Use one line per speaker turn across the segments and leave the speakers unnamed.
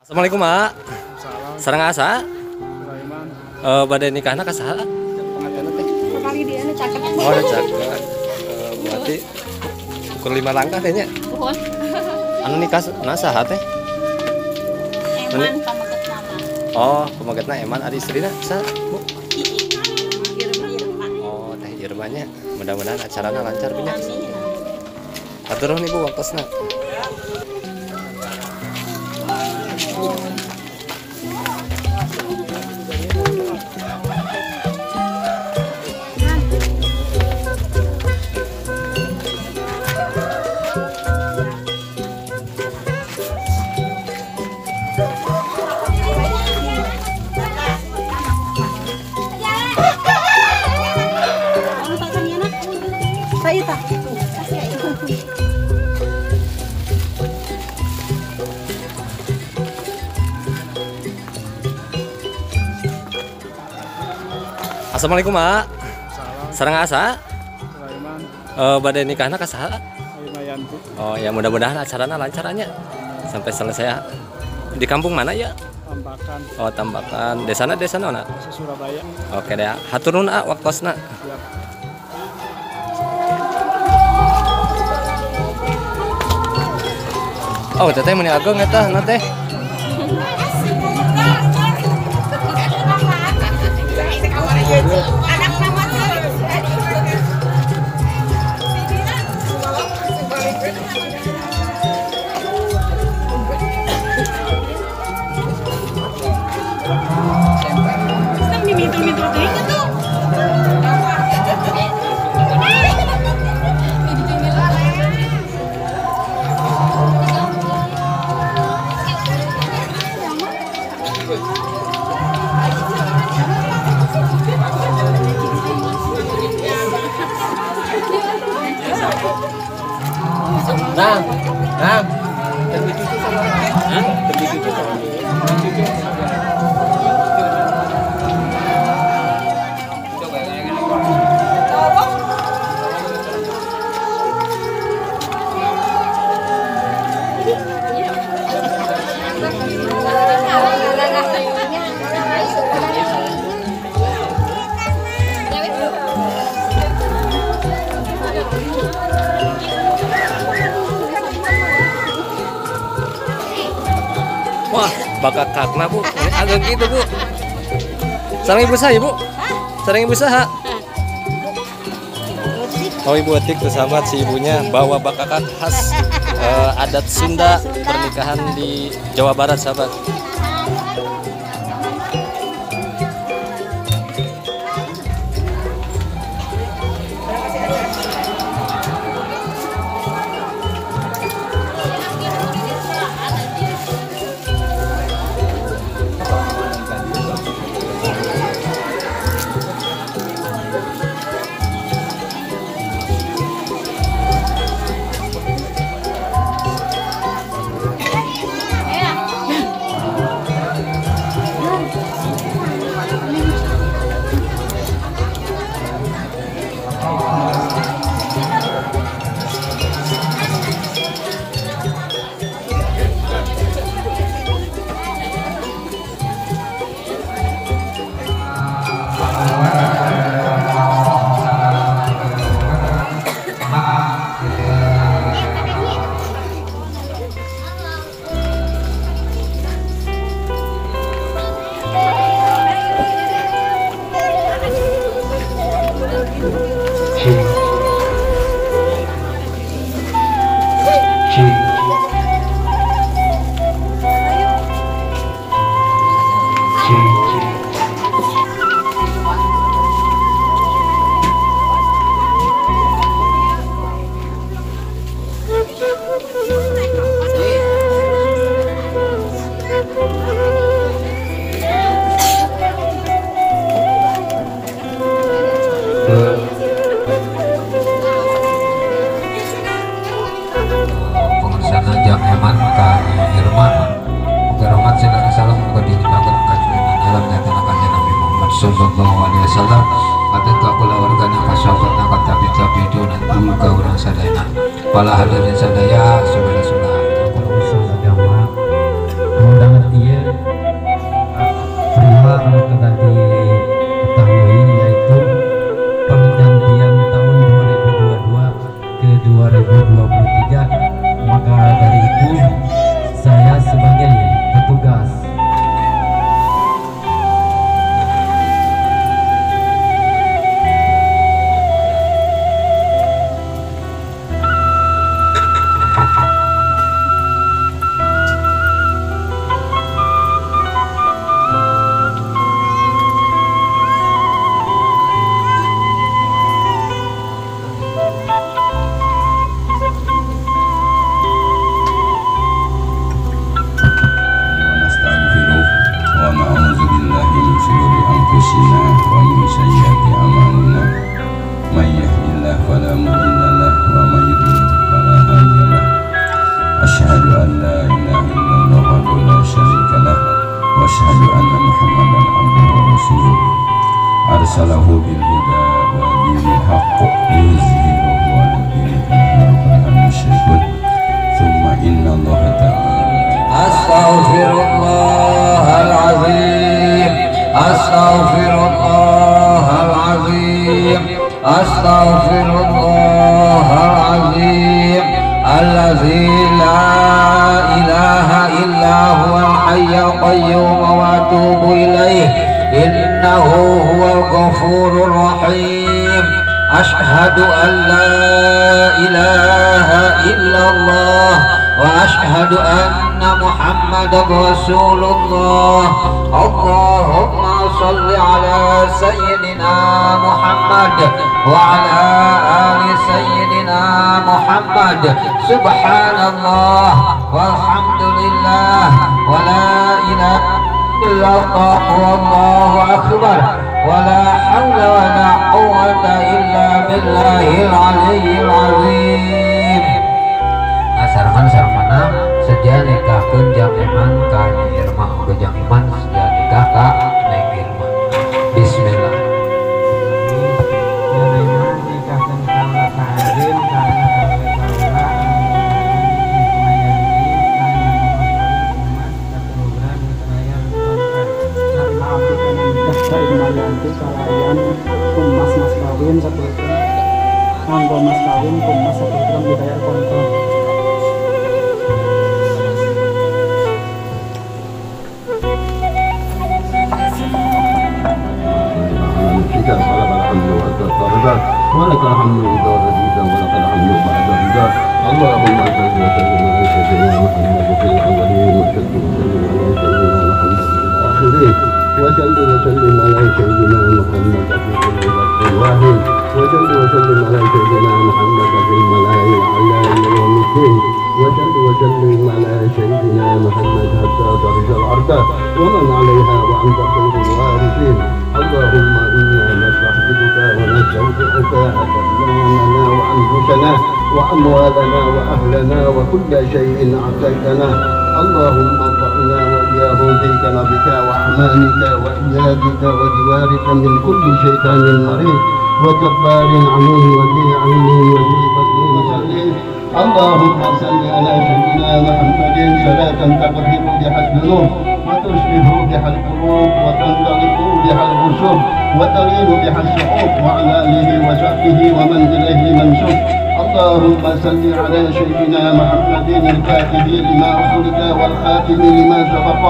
Assalamualaikum, Mak. Sareng asa?
Sulaiman.
Bade nikahna ka saha?
Pengantin teh.
Kali dia anu cakep.
Oh, ada caket. Berarti ukur 5 langkah teh nya.
Pohon.
Anu nikah na saha teh?
Eman pamaket nama.
Oh, pemagetna Eman ari istrina saha, Bu?
Irma.
Oh, teh Irmanya. Mudah-mudahan acarana lancar nya. Atur nuhun Ibu waktosna. Assalamualaikum, Mak.
Salam.
Sareng asa?
Sulaiman.
Bade nikahna ka saha?
Aymayanti.
Oh, ya mudah-mudahan acarana lancar nya. Sampai selesai. Di kampung mana ya?
Tambakan.
Oh, Tambakan. Desa mana?
Surabaya.
Oke deh. Hatur nuhun waktosna.
Siap.
Oh, teteh meni ageng eta na teh. Nah. Wah, bakal kakna Bu. Ini agak gitu Bu. Sareng ibu saya Bu. Sareng ibu saha? Oh, Ibu Atik tuh sahabat si ibunya bawa bakakak khas adat Sunda pernikahan di Jawa Barat sahabat.
Pengersana jam Eman ka Irma muga rahmat cenah salam muga dilimpahkeun ka junjungan alam nyatana Nabi Muhammad sallallahu alaihi wasallam atur ka kula wargana ka sahabatna ka tabi-tabi'un dulu ka urang sadayana pala hadirin sadaya saudara-saudara kalau usul agama undangan
arsalahu bil huda wa dinil haqq liyuzhirahu 'ala dini kullihi wa la yushrikun. Thumma inna Allah ta'ala
Astaghfirullahalazim, astaghfirullahalazim, astaghfirullahalazim, allazi la ilaha illa huwal hayyul qayyum wa atubu ilaih, innahu huwal ghafurur rahim. Ashhadu an la ilaha illallah wa ashhadu anna Muhammadar Rasulullah. Allahumma salli ala sayyidina Muhammad wa ala ali sayyidina Muhammad. Subhanallah walhamdulillah wa la ilaha illallah wallahu akbar wa la hawla wa la quwwata illa billahil aliyyil azim. Asarman sarmana sedia nikahkeun jang iman ka Nyi Irma, uga jang iman sedia nikah ka Neng Irma. Bismillah.
Nanti kalian kumas mas kawin 1 gram, nganggo mas kawin kumas 1 gram dibayar kontrak.
kita falakal hamdu wa anta ridha wa lakal hamdu idza radita wa lakal hamdu ba'da ridha. Allahumma salli wa sallim ala sayyidina Muhammad fil awwalin wa salli wa sallim ala sayyidina Muhammad fil akhirin wa salli wa sallim ala sayyidina Muhammad fi kulli waqtin wahid wa salli wa sallim ala sayyidina Muhammad fil mala'il a'la yawm الدين وصل وسلم على سيدنا محمد حتى ترث الأرض ومن عليها وأنت خير الوارثين. اللهم إنا نستحفظك ونستودعك أبداننا وأنفسنا وأموالنا وأهلنا وكل شيء أعطيتنا. اللهم انفعنا وإياهم في كنفك وأحمامك وإيادك وجوارك من كل شيطان مريض وجبار عنيد وفي عين وفي بطن مسلم. اللهم صل على سيدنا محمد صلاة تغفر بها الذنوب وتصلح بها القلوب وتنطلق بها الغصوب وتلين بها الصعوب وعلى آله وصحبه ومن إليه منسوب. اللهم صل على سيدنا محمد الكاتب لما أخلق والخاتم لما سبق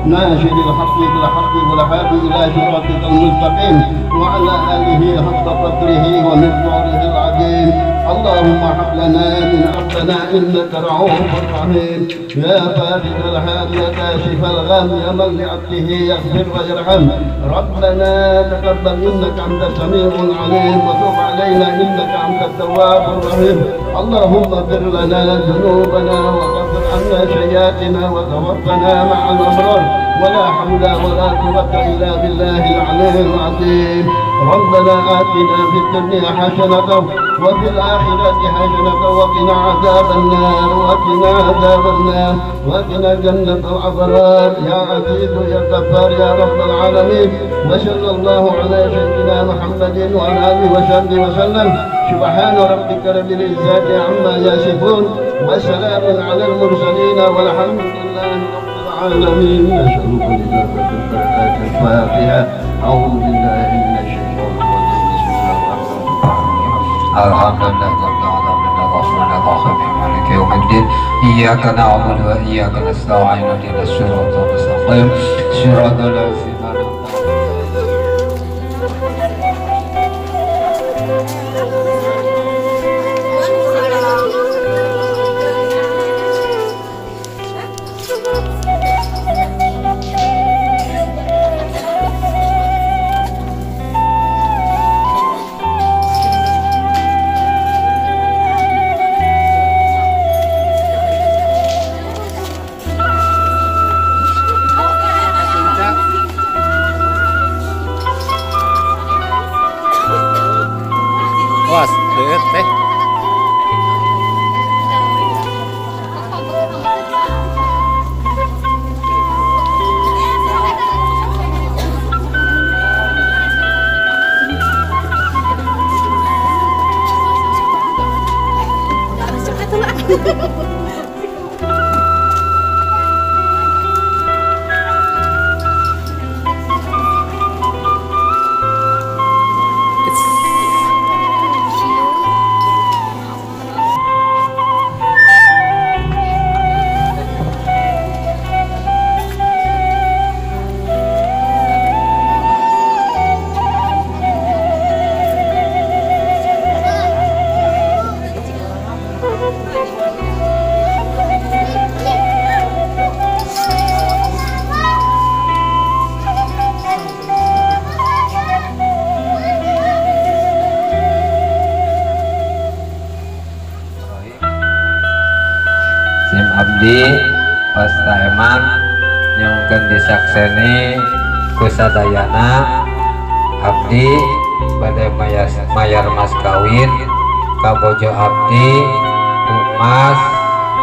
ناشر الحق بالحق والهادي إلى صراطك المستقيم وعلى آله حق قدره ومقداره العظيم. اللهم هب لنا من ربنا إنك رؤوف رحيم يا فارج الهام يا كاشف الغم يا من لعبده يغفر ويرحم. ربنا تقبل إنك أنت السميع العليم وتب علينا إنك أنت التواب الرحيم. اللهم اغفر لنا ذنوبنا وغفر عنا سيئاتنا وتوفنا مع الأبرار ولا حول ولا قوة إلا بالله العلي العظيم. ربنا آتنا في الدنيا حسنة وفي الآخرة حسنة وقنا عذاب النار وقنا جنة الأبرار يا عزيز يا غفار يا رب العالمين. وصلى الله على سيدنا محمد وعلى آله وصحبه وسلم. سبحان ربك رب العزة عما يصفون وسلام على المرسلين والحمد لله رب العالمين. نسألك لذلك البركات الفاتحة. أعوذ بالله من الشيطان الرجيم. بسم الله الرحمن الرحيم.
الحمد لله رب العالمين الرحمن الرحيم مالك يوم الدين إياك نعبد وإياك نستعين اهدنا الصراط المستقيم صراط الذين أنعمت abdi pasta eman nyongkeun disakseni kusadayana abdi bade mayar mas kawin ka bojo abdi emas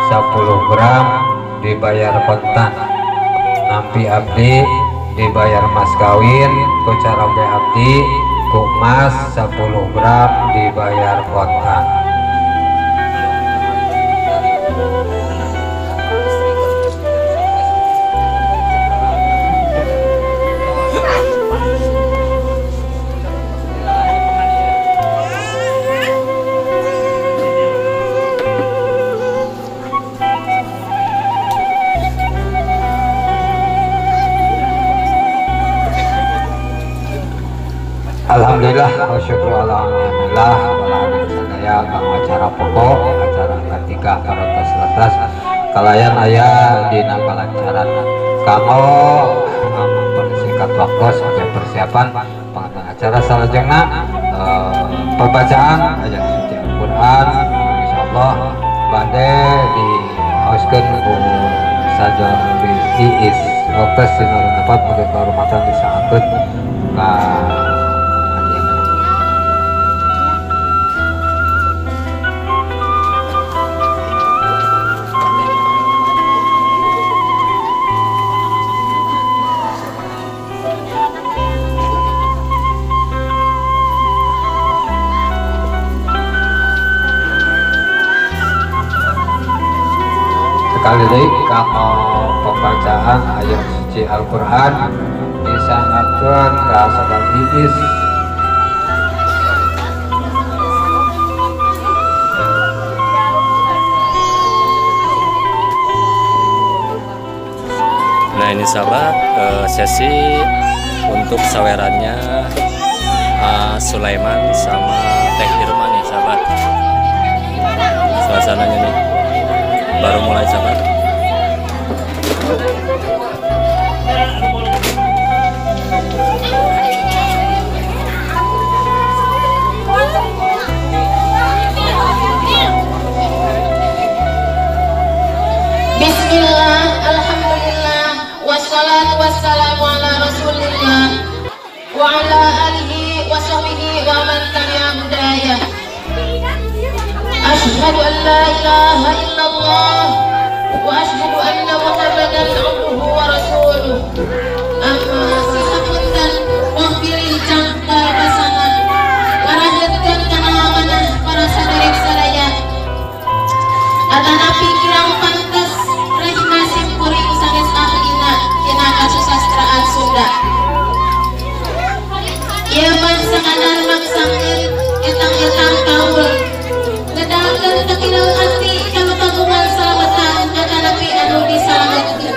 10 gram dibayar kontan nampi abdi dibayar mas kawin ku caroge abdi ku emas 10 gram dibayar kontan. Alhamdulillah wa syukur alhamdulillah wala sadaya kang acara pokok acara ketiga karotos letas kalayan aya dina kalancaran kanggo mempersingkat waktu sebagai persiapan pengantin acara salajengna pembacaan ayat suci Al-Qur'an insyaallah bade dihauskeun ku sajal Iis waktu sinarun dapat mungkin kehormatan disaangkeun ka sekali lagi kanggo pembacaan ayat suci Al-Qur'an disangakeun ka sahabat Iis.
Nah ini sahabat sesi untuk sawerannya Sulaiman sama Teh Irma nih sahabat. Suasananya nih baru mulai sahabat.
Bismillah, alhamdulillah, wassalatu wassalamu ala rasulillah wa ala alihi wa sahbihi wa man tabi'a hudayah. Ashhadu an la ilaha illallah wa ashhadu anna Muhammadan abduhu wa rasuluh. Amma sihapunten wong pilih cangkal pasangan ngarahetkeun kana amanah para sadarik sadaya. Atanapi kirang pantes reh nasib kuring sanes ahlina tina kasusastraan Sunda. Ieu mah sakadar maksakeun etang-etang kaul ngedalkeun takinang ati kana kagungan salametan atanapi anu disalametkeun.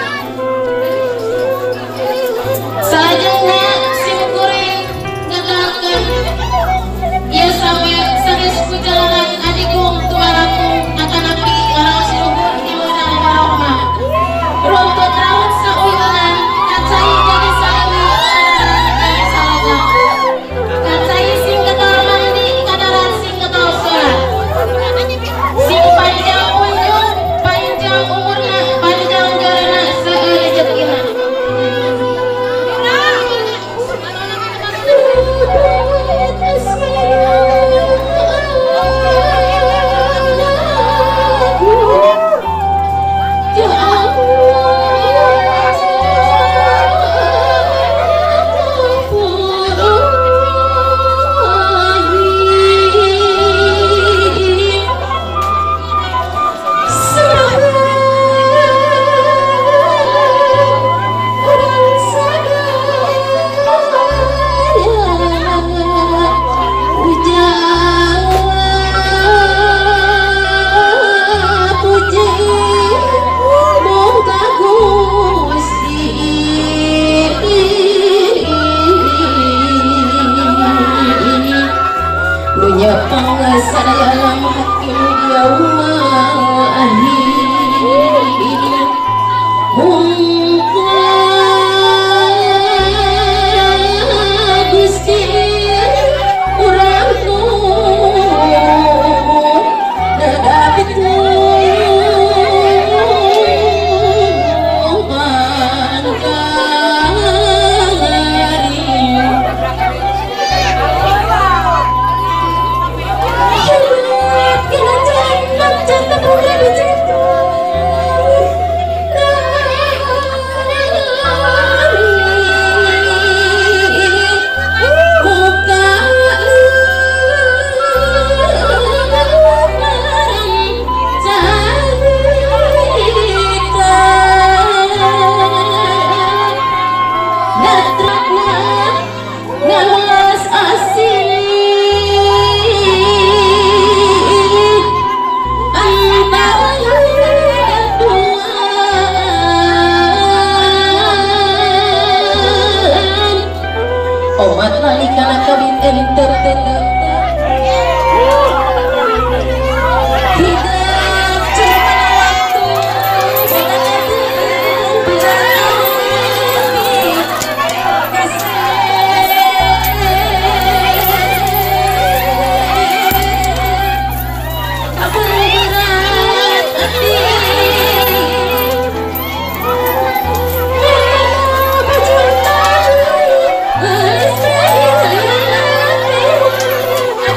kana kawin enter hidup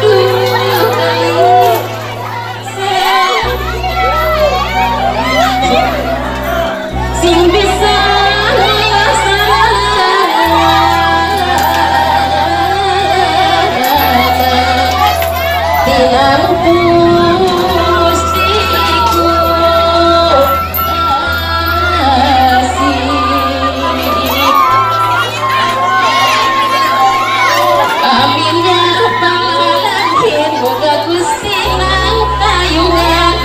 cuma waktu sing bisa tiang pustiku asih amin ya rabbal alamin boga Gusti nang kayungan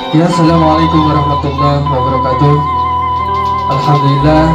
Ya, assalamualaikum warahmatullahi wabarakatuh. Alhamdulillah.